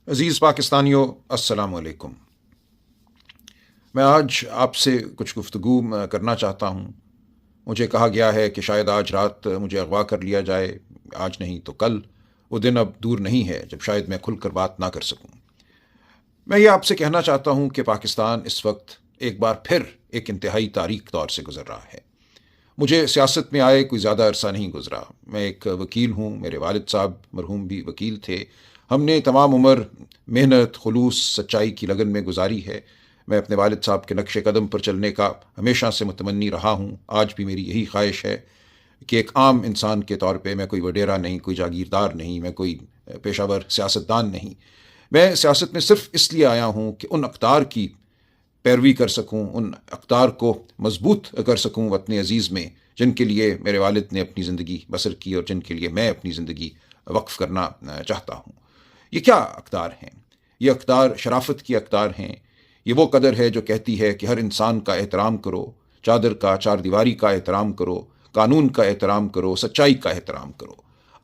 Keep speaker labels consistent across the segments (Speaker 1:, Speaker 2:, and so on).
Speaker 1: अज़ीज़ पाकिस्तानियों, अस्सलाम वालेकुम। मैं आज आपसे कुछ गुफ्तगू करना चाहता हूँ। मुझे कहा गया है कि शायद आज रात मुझे अगवा कर लिया जाए, आज नहीं तो कल। वो दिन अब दूर नहीं है जब शायद मैं खुलकर बात ना कर सकूँ। मैं ये आपसे कहना चाहता हूँ कि पाकिस्तान इस वक्त एक बार फिर एक इंतहाई तारीक दौर से गुज़र रहा है। मुझे सियासत में आए कोई ज़्यादा अरसा नहीं गुज़रा। मैं एक वकील हूँ, मेरे वालिद साहब मरहूम भी वकील थे। हमने तमाम उम्र मेहनत, खुलूस, सच्चाई की लगन में गुजारी है। मैं अपने वालिद साहब के नक्शे कदम पर चलने का हमेशा से मुतमन्नी रहा हूँ। आज भी मेरी यही ख्वाहिश है कि एक आम इंसान के तौर पे, मैं कोई वडेरा नहीं, कोई जागीरदार नहीं, मैं कोई पेशावर सियासतदान नहीं, मैं सियासत में सिर्फ इसलिए आया हूँ कि उन अक़दार की पैरवी कर सकूँ, उन अक़दार को मजबूत कर सकूँ वतन अज़ीज़ में, जिनके लिए मेरे वालिद ने अपनी ज़िंदगी बसर की और जिनके लिए मैं अपनी ज़िंदगी वक्फ़ करना चाहता हूँ। ये क्या अक़दार हैं? ये अक़दार शराफ़त की अक़दार हैं। ये वो कदर है जो कहती है कि हर इंसान का एहतराम करो, चादर का, चार दीवारी का एहतराम करो, कानून का एहतराम करो, सच्चाई का एहतराम करो।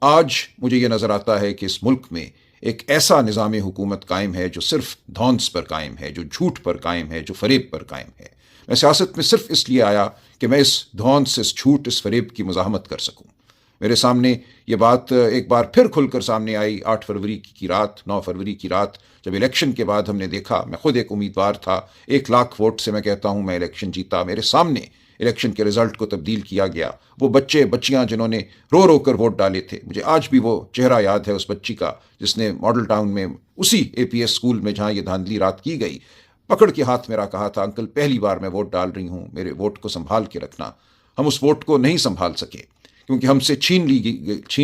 Speaker 1: आज मुझे ये नज़र आता है कि इस मुल्क में एक ऐसा निज़ाम हुकूमत कायम है जो सिर्फ धौंस पर कायम है, जो झूठ पर कायम है, जो फ़रेब पर कायम है। मैं सियासत में सिर्फ इसलिए आया कि मैं इस धौंस, इस झूठ, इस फ़रेब की मज़ाहमत कर सकूँ। मेरे सामने ये बात एक बार फिर खुलकर सामने आई 8 फरवरी की रात, 9 फरवरी की रात, जब इलेक्शन के बाद हमने देखा। मैं खुद एक उम्मीदवार था, 1 लाख वोट से मैं कहता हूँ मैं इलेक्शन जीता। मेरे सामने इलेक्शन के रिज़ल्ट को तब्दील किया गया। वो बच्चे बच्चियां जिन्होंने रो रो कर वोट डाले थे, मुझे आज भी वो चेहरा याद है उस बच्ची का जिसने मॉडल टाउन में, उसी APS स्कूल में जहाँ ये धांधली रात की गई, पकड़ के हाथ मेरा कहा था, अंकल पहली बार मैं वोट डाल रही हूँ, मेरे वोट को संभाल के रखना। हम उस वोट को नहीं संभाल सके क्योंकि हमसे छीन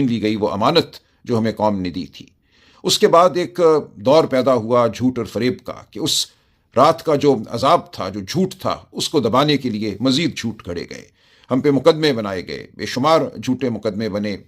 Speaker 1: ली गई वो अमानत जो हमें कौम ने दी थी। उसके बाद एक दौर पैदा हुआ झूठ और फरेब का कि उस रात का जो अजाब था, जो झूठ था, उसको दबाने के लिए मजीद झूठ घड़े गए। हम पे मुकदमे बनाए गए, बेशुमार झूठे मुकदमे बने,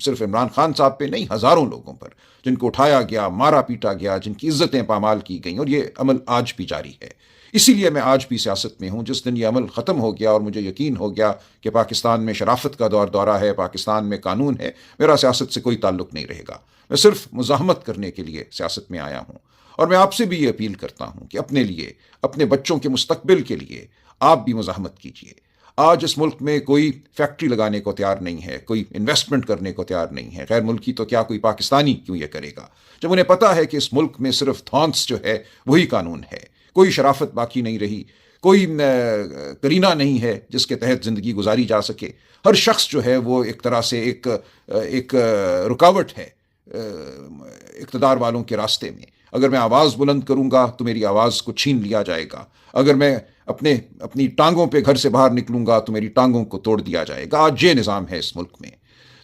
Speaker 1: सिर्फ इमरान खान साहब पे नहीं, हज़ारों लोगों पर, जिनको उठाया गया, मारा पीटा गया, जिनकी इज्जतें पामाल की गई, और ये अमल आज भी जारी है। इसीलिए मैं आज भी सियासत में हूँ। जिस दिन ये अमल ख़त्म हो गया और मुझे यकीन हो गया कि पाकिस्तान में शराफत का दौरा है, पाकिस्तान में कानून है, मेरा सियासत से कोई ताल्लुक़ नहीं रहेगा। मैं सिर्फ मुज़ाहमत करने के लिए सियासत में आया हूँ। और मैं आपसे भी ये अपील करता हूँ कि अपने लिए, अपने बच्चों के मुस्तकबिल के लिए आप भी मुज़ाहमत कीजिए। आज इस मुल्क में कोई फैक्ट्री लगाने को तैयार नहीं है, कोई इन्वेस्टमेंट करने को तैयार नहीं है। गैर मुल्की तो क्या, कोई पाकिस्तानी क्यों ये करेगा, जब उन्हें पता है कि इस मुल्क में सिर्फ धौंस जो है वही कानून है। कोई शराफत बाकी नहीं रही, कोई करीना नहीं है जिसके तहत ज़िंदगी गुजारी जा सके। हर शख्स जो है वो एक तरह से एक रुकावट है इक़्तिदार वालों के रास्ते में। अगर मैं आवाज़ बुलंद करूँगा तो मेरी आवाज़ को छीन लिया जाएगा। अगर मैं अपनी टांगों पे घर से बाहर निकलूँगा तो मेरी टांगों को तोड़ दिया जाएगा। आज ये निज़ाम है इस मुल्क में।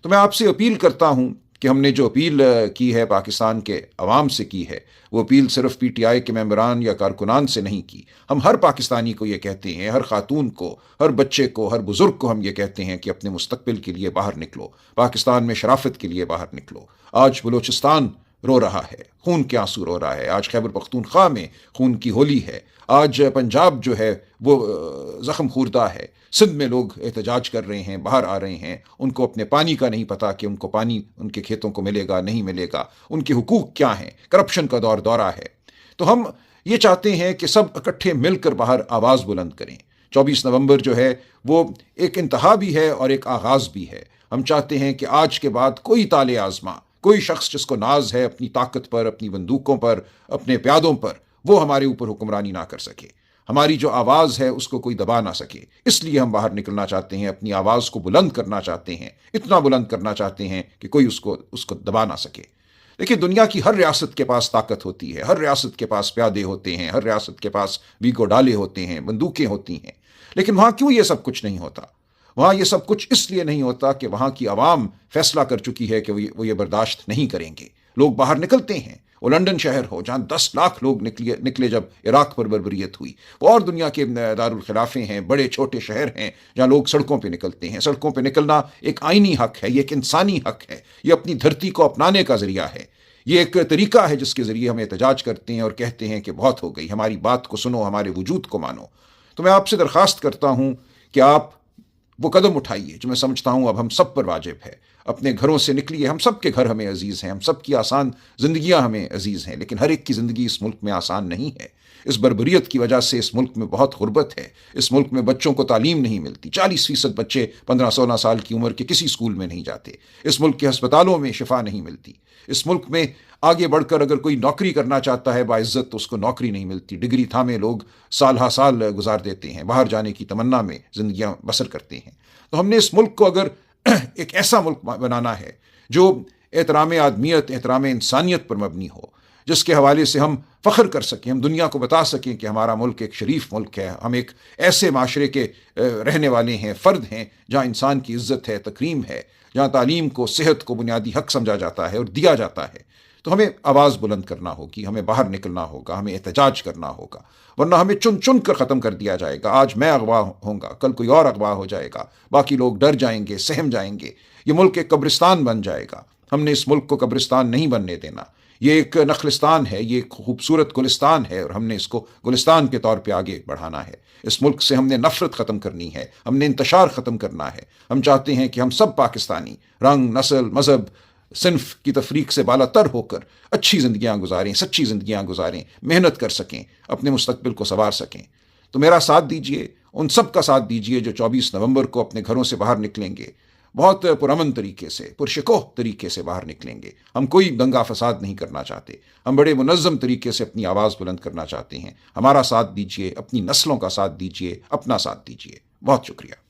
Speaker 1: तो मैं आपसे अपील करता हूँ कि हमने जो अपील की है, पाकिस्तान के अवाम से की है, वो अपील सिर्फ PTI के मेंबरान या कारकुनान से नहीं की। हम हर पाकिस्तानी को ये कहते हैं, हर खातून को, हर बच्चे को, हर बुज़ुर्ग को हम ये कहते हैं कि अपने मुस्तकबिल के लिए बाहर निकलो, पाकिस्तान में शराफत के लिए बाहर निकलो। आज बलूचिस्तान रो रहा है, खून के आंसू रो रहा है। आज खैबर पख्तूनख्वा में खून की होली है। आज पंजाब जो है वो ज़ख्म खूरदा है। सिंध में लोग एहतजाज कर रहे हैं, बाहर आ रहे हैं। उनको अपने पानी का नहीं पता कि उनको पानी उनके खेतों को मिलेगा, नहीं मिलेगा, उनके हुकूक क्या हैं। करप्शन का दौरा है। तो हम ये चाहते हैं कि सब इकट्ठे मिलकर बाहर आवाज़ बुलंद करें। 24 नवंबर जो है वो एक इंतहा भी है और एक आगाज़ भी है। हम चाहते हैं कि आज के बाद कोई ताले आज़मा, कोई शख्स जिसको नाज है अपनी ताकत पर, अपनी बंदूकों पर, अपने प्यादों पर, वो हमारे ऊपर हुक्मरानी ना कर सके। हमारी जो आवाज़ है उसको कोई दबा ना सके। इसलिए हम बाहर निकलना चाहते हैं, अपनी आवाज़ को बुलंद करना चाहते हैं, इतना बुलंद करना चाहते हैं कि कोई उसको दबा ना सके। देखिए, दुनिया की हर रियासत के पास ताकत होती है, हर रियासत के पास प्यादे होते हैं, हर रियासत के पास वीगो डाले होते हैं, बंदूकें होती हैं। लेकिन वहाँ क्यों ये सब कुछ नहीं होता? वहाँ ये सब कुछ इसलिए नहीं होता कि वहाँ की आवाम फैसला कर चुकी है कि वो ये बर्दाश्त नहीं करेंगे। लोग बाहर निकलते हैं। वो लंदन शहर हो जहाँ 10 लाख लोग निकले जब इराक पर बर्बरियत हुई, वो और दुनिया के दारुल खिलाफे हैं, बड़े छोटे शहर हैं जहाँ लोग सड़कों पे निकलते हैं। सड़कों पे निकलना एक आईनी हक है, ये एक इंसानी हक है, ये अपनी धरती को अपनाने का ज़रिया है। ये एक तरीका है जिसके ज़रिए हम एहतजाज करते हैं और कहते हैं कि बहुत हो गई, हमारी बात को सुनो, हमारे वजूद को मानो। तो मैं आपसे दरख्वास्त करता हूँ कि आप वो कदम उठाइए जो मैं समझता हूँ अब हम सब पर वाजिब है। اپنے گھروں سے نکلیے. ہم سب کے گھر ہمیں عزیز ہیں, ہم سب کی آسان زندگیاں ہمیں عزیز ہیں, لیکن ہر ایک کی زندگی اس ملک میں آسان نہیں ہے. اس بربریت کی وجہ سے اس ملک میں بہت غربت ہے. اس ملک میں بچوں کو تعلیم نہیں ملتی. 40% بچے 15-16 سال کی عمر کے کسی اسکول میں نہیں جاتے. اس ملک کے ہسپتالوں میں شفا نہیں ملتی. اس ملک میں آگے بڑھ کر اگر کوئی نوکری کرنا چاہتا ہے باعزت تو اس کو نوکری نہیں ملتی. ڈگری تھامے لوگ سال ہا سال گزار دیتے ہیں, باہر جانے کی تمنا میں زندگیاں بسر کرتے ہیں. تو ہم نے اس ملک کو اگر ایک ایسا ملک بنانا ہے جو احترام آدمیت, احترام انسانیت پر مبنی ہو, جس کے حوالے سے ہم فخر کر سکیں, ہم دنیا کو بتا سکیں کہ ہمارا ملک ایک شریف ملک ہے, ہم ایک ایسے معاشرے کے رہنے والے ہیں, فرد ہیں جہاں انسان کی عزت ہے, تکریم ہے, جہاں تعلیم کو, صحت کو بنیادی حق سمجھا جاتا ہے اور دیا جاتا ہے. تو ہمیں آواز بلند کرنا ہوگی, ہمیں باہر نکلنا ہوگا, ہمیں احتجاج کرنا ہوگا, ورنہ ہمیں چن چن کر ختم کر دیا جائے گا. آج میں اغوا ہوں گا, کل کوئی اور اغوا ہو جائے گا, باقی لوگ ڈر جائیں گے, سہم جائیں گے. یہ ملک ایک قبرستان بن جائے گا. ہم نے اس ملک کو قبرستان نہیں بننے دینا. یہ ایک نخلستان ہے, یہ ایک خوبصورت گلستان ہے, اور ہم نے اس کو گلستان کے طور پہ آگے بڑھانا ہے. اس ملک سے ہم نے نفرت ختم کرنی ہے, ہم نے انتشار ختم کرنا ہے. ہم چاہتے ہیں کہ ہم سب پاکستانی رنگ, نسل, مذہب, صنف کی تفریق سے بالا تر ہو کر اچھی زندگیاں گزاریں, سچی زندگیاں گزاریں, محنت کر سکیں, اپنے مستقبل کو سنوار سکیں. تو میرا ساتھ دیجئے, ان سب کا ساتھ دیجئے جو 24 نومبر کو اپنے گھروں سے باہر نکلیں گے, بہت پرامن طریقے سے, پرشکوہ طریقے سے باہر نکلیں گے. ہم کوئی دنگا فساد نہیں کرنا چاہتے, ہم بڑے منظم طریقے سے اپنی آواز بلند کرنا چاہتے ہیں. ہمارا ساتھ دیجئے, اپنی نسلوں کا ساتھ دیجئے, اپنا ساتھ دیجئے. بہت شکریہ.